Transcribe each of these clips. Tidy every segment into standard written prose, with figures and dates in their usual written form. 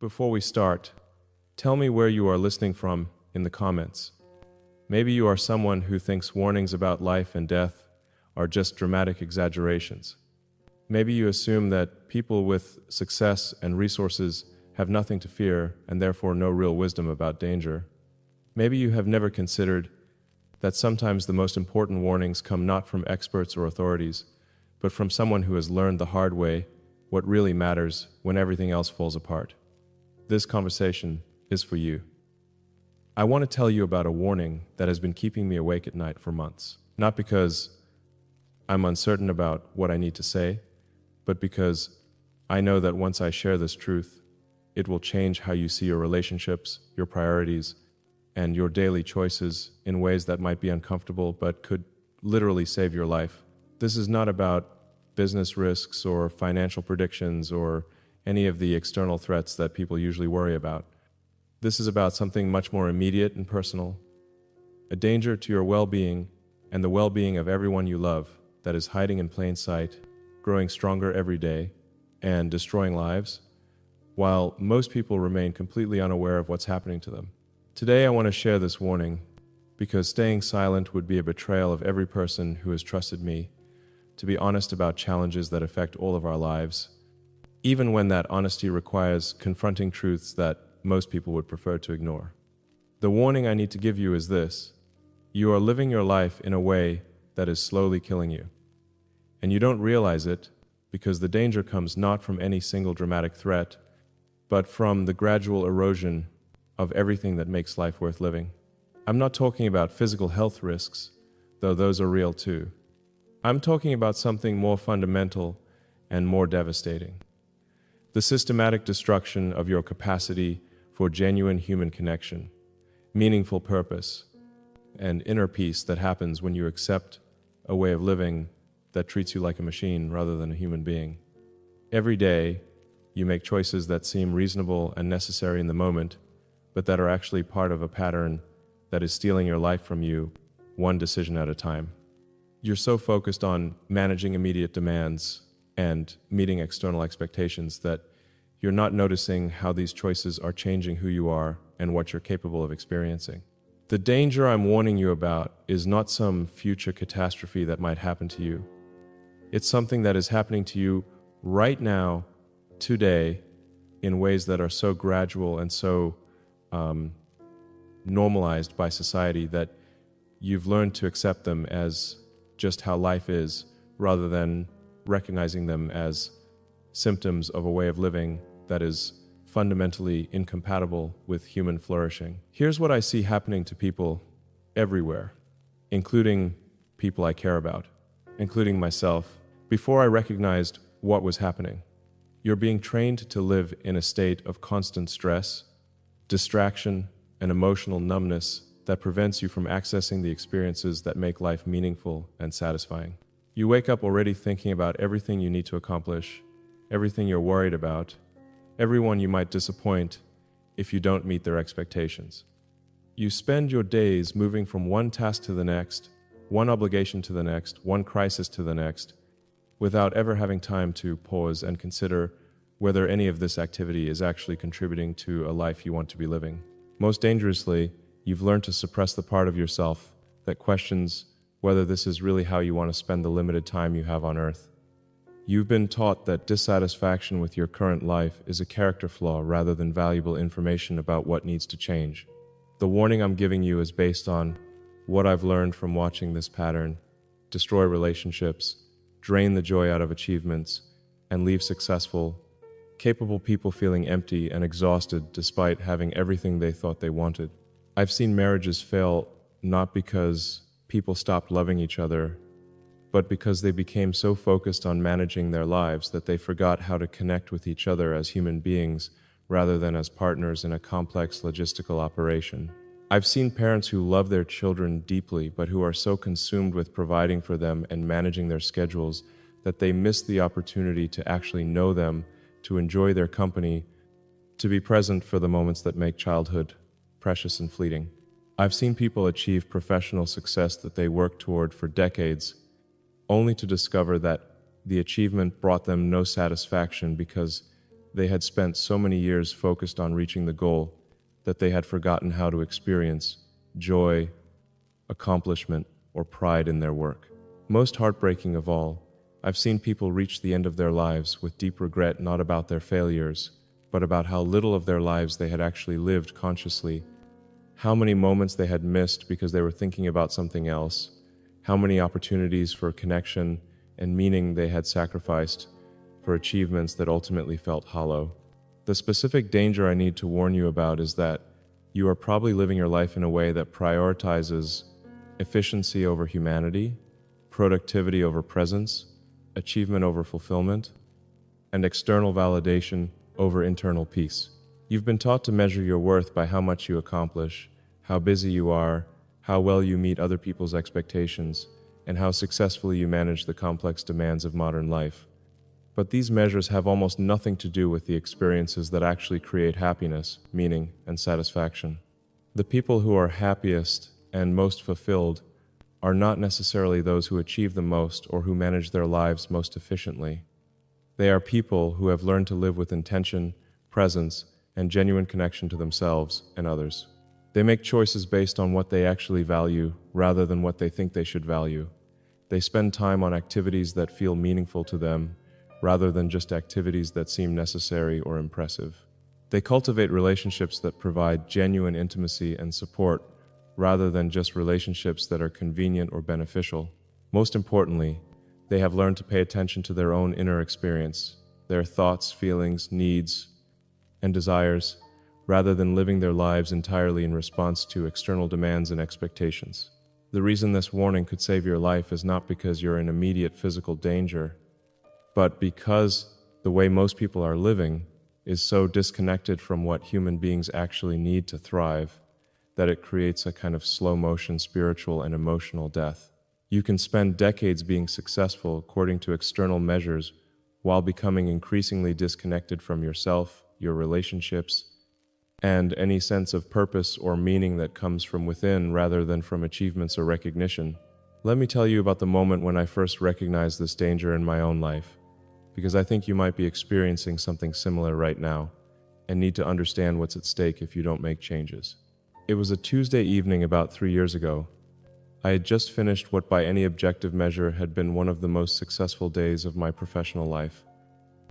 Before we start, tell me where you are listening from in the comments. Maybe you are someone who thinks warnings about life and death are just dramatic exaggerations. Maybe you assume that people with success and resources have nothing to fear and therefore no real wisdom about danger. Maybe you have never considered that sometimes the most important warnings come not from experts or authorities, but from someone who has learned the hard way what really matters when everything else falls apart. This conversation is for you. I want to tell you about a warning that has been keeping me awake at night for months. Not because I'm uncertain about what I need to say, but because I know that once I share this truth, it will change how you see your relationships, your priorities, and your daily choices in ways that might be uncomfortable but could literally save your life. This is not about business risks or financial predictions or any of the external threats that people usually worry about. This is about something much more immediate and personal, a danger to your well-being and the well-being of everyone you love that is hiding in plain sight, growing stronger every day, and destroying lives, while most people remain completely unaware of what's happening to them. Today I want to share this warning because staying silent would be a betrayal of every person who has trusted me to be honest about challenges that affect all of our lives, even when that honesty requires confronting truths that most people would prefer to ignore. The warning I need to give you is this: you are living your life in a way that is slowly killing you. And you don't realize it because the danger comes not from any single dramatic threat, but from the gradual erosion of everything that makes life worth living. I'm not talking about physical health risks, though those are real too. I'm talking about something more fundamental and more devastating: the systematic destruction of your capacity for genuine human connection, meaningful purpose, and inner peace that happens when you accept a way of living that treats you like a machine rather than a human being. Every day, you make choices that seem reasonable and necessary in the moment, but that are actually part of a pattern that is stealing your life from you, one decision at a time. You're so focused on managing immediate demands and meeting external expectations that you're not noticing how these choices are changing who you are and what you're capable of experiencing. The danger I'm warning you about is not some future catastrophe that might happen to you. It's something that is happening to you right now, today, in ways that are so gradual and so normalized by society that you've learned to accept them as just how life is, rather than recognizing them as symptoms of a way of living that is fundamentally incompatible with human flourishing. Here's what I see happening to people everywhere, including people I care about, including myself, before I recognized what was happening. You're being trained to live in a state of constant stress, distraction, and emotional numbness that prevents you from accessing the experiences that make life meaningful and satisfying. You wake up already thinking about everything you need to accomplish, everything you're worried about, everyone you might disappoint if you don't meet their expectations. You spend your days moving from one task to the next, one obligation to the next, one crisis to the next, without ever having time to pause and consider whether any of this activity is actually contributing to a life you want to be living. Most dangerously, you've learned to suppress the part of yourself that questions whether this is really how you want to spend the limited time you have on Earth. You've been taught that dissatisfaction with your current life is a character flaw rather than valuable information about what needs to change. The warning I'm giving you is based on what I've learned from watching this pattern destroy relationships, drain the joy out of achievements, and leave successful, capable people feeling empty and exhausted despite having everything they thought they wanted. I've seen marriages fail not because people stopped loving each other, but because they became so focused on managing their lives that they forgot how to connect with each other as human beings rather than as partners in a complex logistical operation. I've seen parents who love their children deeply but who are so consumed with providing for them and managing their schedules that they miss the opportunity to actually know them, to enjoy their company, to be present for the moments that make childhood precious and fleeting. I've seen people achieve professional success that they worked toward for decades, only to discover that the achievement brought them no satisfaction because they had spent so many years focused on reaching the goal that they had forgotten how to experience joy, accomplishment, or pride in their work. Most heartbreaking of all, I've seen people reach the end of their lives with deep regret not about their failures, but about how little of their lives they had actually lived consciously, how many moments they had missed because they were thinking about something else, how many opportunities for connection and meaning they had sacrificed for achievements that ultimately felt hollow. The specific danger I need to warn you about is that you are probably living your life in a way that prioritizes efficiency over humanity, productivity over presence, achievement over fulfillment, and external validation over internal peace. You've been taught to measure your worth by how much you accomplish, how busy you are, how well you meet other people's expectations, and how successfully you manage the complex demands of modern life. But these measures have almost nothing to do with the experiences that actually create happiness, meaning, and satisfaction. The people who are happiest and most fulfilled are not necessarily those who achieve the most or who manage their lives most efficiently. They are people who have learned to live with intention, presence, and genuine connection to themselves and others. They make choices based on what they actually value rather than what they think they should value. They spend time on activities that feel meaningful to them rather than just activities that seem necessary or impressive. They cultivate relationships that provide genuine intimacy and support rather than just relationships that are convenient or beneficial. Most importantly, they have learned to pay attention to their own inner experience, their thoughts, feelings, needs, and desires, rather than living their lives entirely in response to external demands and expectations. The reason this warning could save your life is not because you're in immediate physical danger, but because the way most people are living is so disconnected from what human beings actually need to thrive that it creates a kind of slow-motion spiritual and emotional death. You can spend decades being successful according to external measures while becoming increasingly disconnected from yourself, your relationships, and any sense of purpose or meaning that comes from within rather than from achievements or recognition. Let me tell you about the moment when I first recognized this danger in my own life, because I think you might be experiencing something similar right now and need to understand what's at stake if you don't make changes. It was a Tuesday evening about 3 years ago. I had just finished what by any objective measure had been one of the most successful days of my professional life.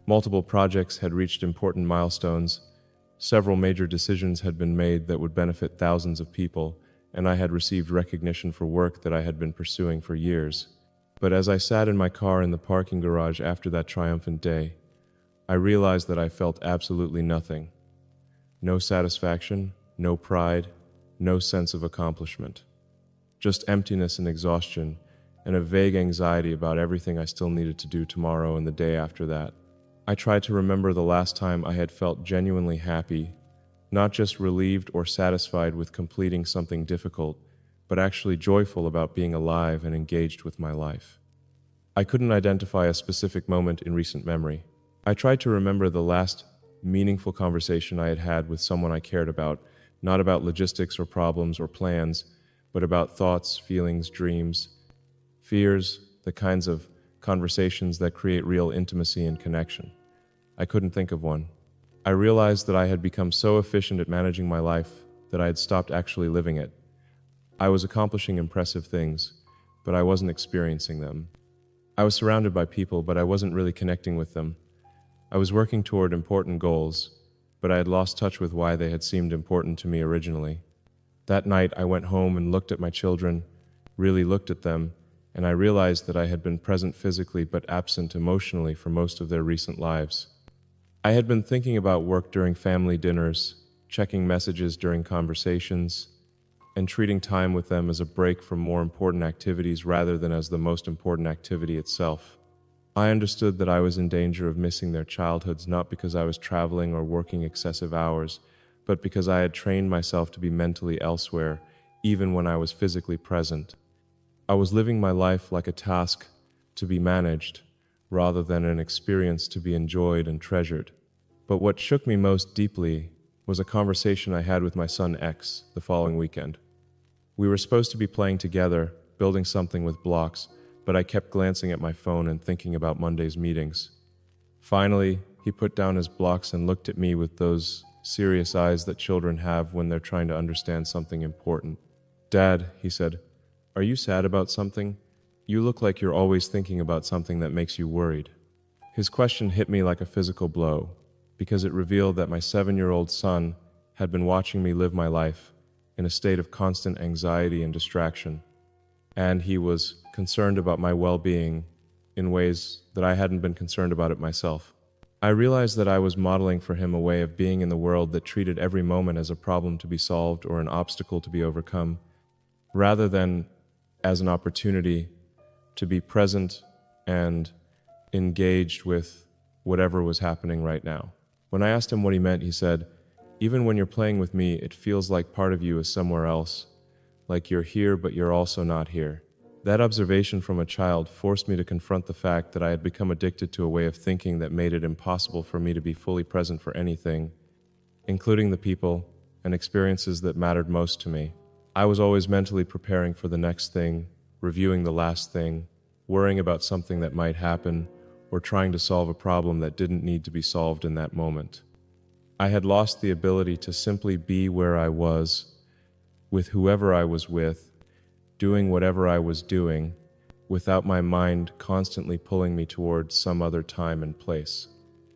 Multiple projects had reached important milestones, several major decisions had been made that would benefit thousands of people, and I had received recognition for work that I had been pursuing for years. But as I sat in my car in the parking garage after that triumphant day, I realized that I felt absolutely nothing. No satisfaction, no pride, no sense of accomplishment. Just emptiness and exhaustion, and a vague anxiety about everything I still needed to do tomorrow and the day after that. I tried to remember the last time I had felt genuinely happy, not just relieved or satisfied with completing something difficult, but actually joyful about being alive and engaged with my life. I couldn't identify a specific moment in recent memory. I tried to remember the last meaningful conversation I had had with someone I cared about, not about logistics or problems or plans, but about thoughts, feelings, dreams, fears, the kinds of conversations that create real intimacy and connection. I couldn't think of one. I realized that I had become so efficient at managing my life that I had stopped actually living it. I was accomplishing impressive things, but I wasn't experiencing them. I was surrounded by people, but I wasn't really connecting with them. I was working toward important goals, but I had lost touch with why they had seemed important to me originally. That night, I went home and looked at my children, really looked at them, and I realized that I had been present physically but absent emotionally for most of their recent lives. I had been thinking about work during family dinners, checking messages during conversations, and treating time with them as a break from more important activities rather than as the most important activity itself. I understood that I was in danger of missing their childhoods not because I was traveling or working excessive hours, but because I had trained myself to be mentally elsewhere, even when I was physically present. I was living my life like a task to be managed, rather than an experience to be enjoyed and treasured. But what shook me most deeply was a conversation I had with my son X the following weekend. We were supposed to be playing together, building something with blocks, but I kept glancing at my phone and thinking about Monday's meetings. Finally, He put down his blocks and looked at me with those serious eyes that children have when they're trying to understand something important. "Dad," he said, "are you sad about something? You look like you're always thinking about something that makes you worried." His question hit me like a physical blow, because it revealed that my 7-year-old son had been watching me live my life in a state of constant anxiety and distraction, and he was concerned about my well-being in ways that I hadn't been concerned about it myself. I realized that I was modeling for him a way of being in the world that treated every moment as a problem to be solved or an obstacle to be overcome, rather than as an opportunity to be present and engaged with whatever was happening right now. When I asked him what he meant, he said, "Even when you're playing with me, it feels like part of you is somewhere else, like you're here but you're also not here." That observation from a child forced me to confront the fact that I had become addicted to a way of thinking that made it impossible for me to be fully present for anything, including the people and experiences that mattered most to me. I was always mentally preparing for the next thing, reviewing the last thing, worrying about something that might happen, or trying to solve a problem that didn't need to be solved in that moment. I had lost the ability to simply be where I was, with whoever I was with, doing whatever I was doing, without my mind constantly pulling me towards some other time and place.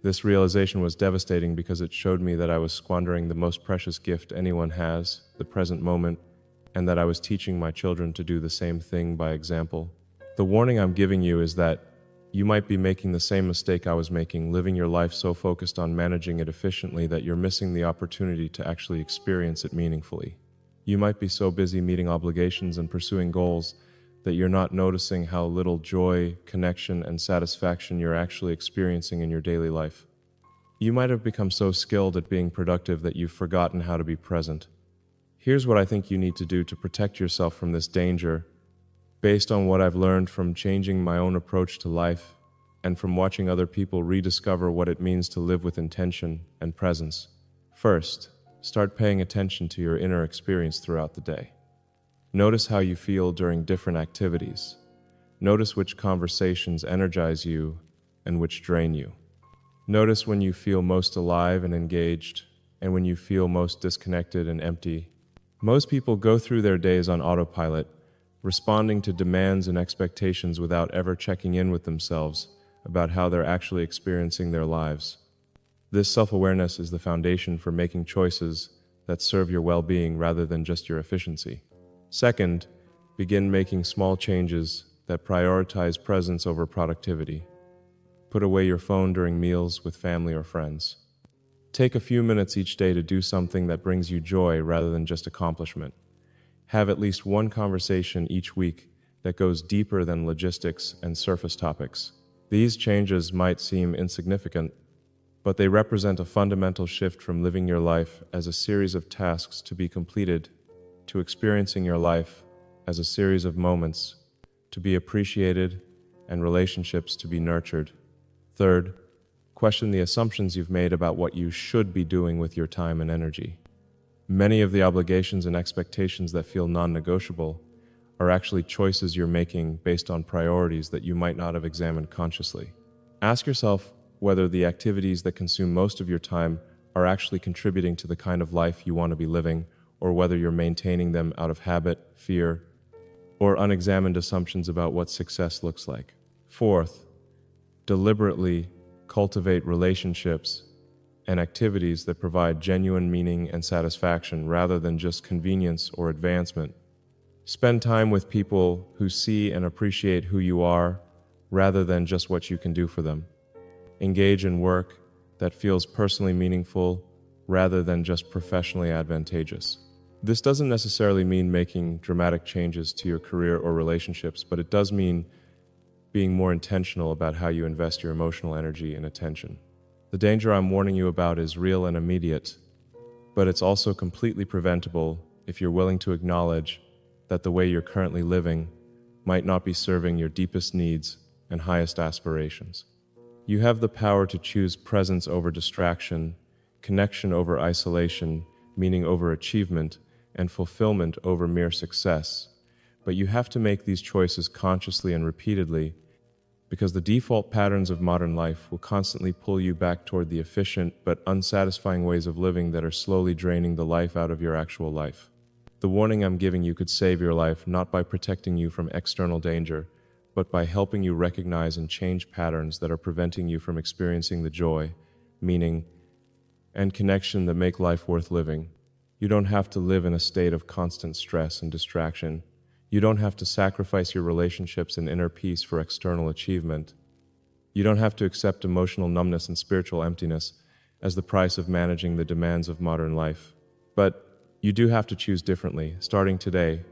This realization was devastating because it showed me that I was squandering the most precious gift anyone has, the present moment, and that I was teaching my children to do the same thing by example. The warning I'm giving you is that you might be making the same mistake I was making, living your life so focused on managing it efficiently that you're missing the opportunity to actually experience it meaningfully. You might be so busy meeting obligations and pursuing goals that you're not noticing how little joy, connection, and satisfaction you're actually experiencing in your daily life. You might have become so skilled at being productive that you've forgotten how to be present. Here's what I think you need to do to protect yourself from this danger, based on what I've learned from changing my own approach to life and from watching other people rediscover what it means to live with intention and presence. First, start paying attention to your inner experience throughout the day. Notice how you feel during different activities. Notice which conversations energize you and which drain you. Notice when you feel most alive and engaged, and when you feel most disconnected and empty. Most people go through their days on autopilot, responding to demands and expectations without ever checking in with themselves about how they're actually experiencing their lives. This self-awareness is the foundation for making choices that serve your well-being rather than just your efficiency. Second, begin making small changes that prioritize presence over productivity. Put away your phone during meals with family or friends. Take a few minutes each day to do something that brings you joy rather than just accomplishment. Have at least one conversation each week that goes deeper than logistics and surface topics. These changes might seem insignificant, but they represent a fundamental shift from living your life as a series of tasks to be completed to experiencing your life as a series of moments to be appreciated and relationships to be nurtured. Third, question the assumptions you've made about what you should be doing with your time and energy. Many of the obligations and expectations that feel non-negotiable are actually choices you're making based on priorities that you might not have examined consciously. Ask yourself whether the activities that consume most of your time are actually contributing to the kind of life you want to be living, or whether you're maintaining them out of habit, fear, or unexamined assumptions about what success looks like. Fourth, deliberately cultivate relationships and activities that provide genuine meaning and satisfaction rather than just convenience or advancement. Spend time with people who see and appreciate who you are rather than just what you can do for them. Engage in work that feels personally meaningful rather than just professionally advantageous. This doesn't necessarily mean making dramatic changes to your career or relationships, but it does mean being more intentional about how you invest your emotional energy and attention. The danger I'm warning you about is real and immediate, but it's also completely preventable if you're willing to acknowledge that the way you're currently living might not be serving your deepest needs and highest aspirations. You have the power to choose presence over distraction, connection over isolation, meaning over achievement, and fulfillment over mere success. But you have to make these choices consciously and repeatedly, because the default patterns of modern life will constantly pull you back toward the efficient but unsatisfying ways of living that are slowly draining the life out of your actual life. The warning I'm giving you could save your life not by protecting you from external danger, but by helping you recognize and change patterns that are preventing you from experiencing the joy, meaning, and connection that make life worth living. You don't have to live in a state of constant stress and distraction. You don't have to sacrifice your relationships and inner peace for external achievement. You don't have to accept emotional numbness and spiritual emptiness as the price of managing the demands of modern life. But you do have to choose differently, starting today,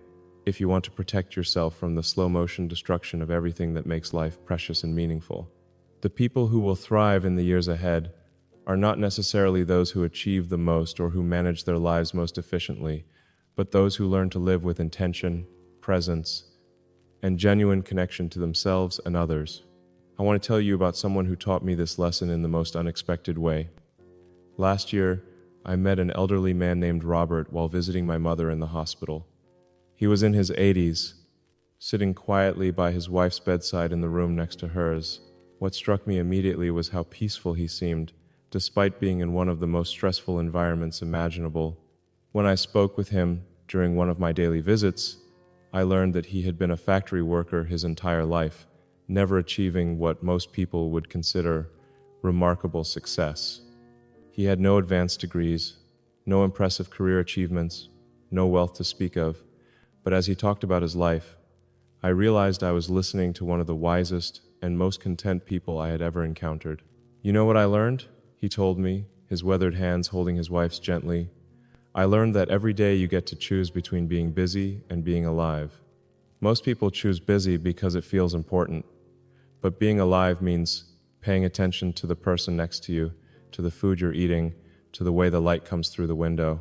if you want to protect yourself from the slow-motion destruction of everything that makes life precious and meaningful. The people who will thrive in the years ahead are not necessarily those who achieve the most or who manage their lives most efficiently, but those who learn to live with intention, presence, and genuine connection to themselves and others. I want to tell you about someone who taught me this lesson in the most unexpected way. Last year, I met an elderly man named Robert while visiting my mother in the hospital. He was in his 80s, sitting quietly by his wife's bedside in the room next to hers. What struck me immediately was how peaceful he seemed, despite being in one of the most stressful environments imaginable. When I spoke with him during one of my daily visits, I learned that he had been a factory worker his entire life, never achieving what most people would consider remarkable success. He had no advanced degrees, no impressive career achievements, no wealth to speak of, but as he talked about his life, I realized I was listening to one of the wisest and most content people I had ever encountered. "You know what I learned?" he told me, his weathered hands holding his wife's gently. "I learned that every day you get to choose between being busy and being alive. Most people choose busy because it feels important, but being alive means paying attention to the person next to you, to the food you're eating, to the way the light comes through the window."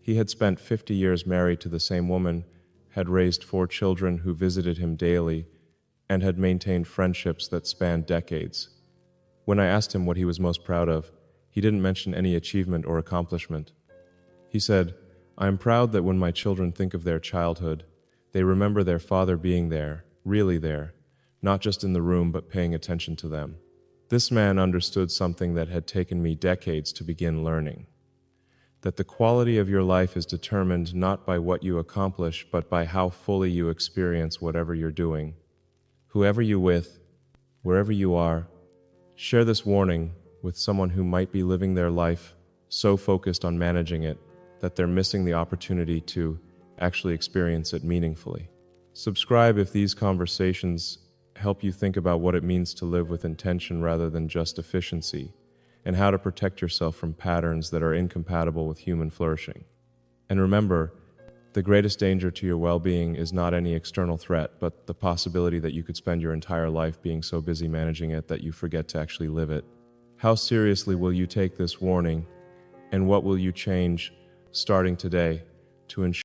He had spent 50 years married to the same woman, had raised 4 children who visited him daily, and had maintained friendships that spanned decades. When I asked him what he was most proud of, he didn't mention any achievement or accomplishment. He said, "I am proud that when my children think of their childhood, they remember their father being there, really there, not just in the room but paying attention to them." This man understood something that had taken me decades to begin learning: that the quality of your life is determined not by what you accomplish, but by how fully you experience whatever you're doing. Whoever you're with, wherever you are, share this warning with someone who might be living their life so focused on managing it that they're missing the opportunity to actually experience it meaningfully. Subscribe if these conversations help you think about what it means to live with intention rather than just efficiency, and how to protect yourself from patterns that are incompatible with human flourishing. And remember, the greatest danger to your well-being is not any external threat, but the possibility that you could spend your entire life being so busy managing it that you forget to actually live it. How seriously will you take this warning, and what will you change starting today to ensure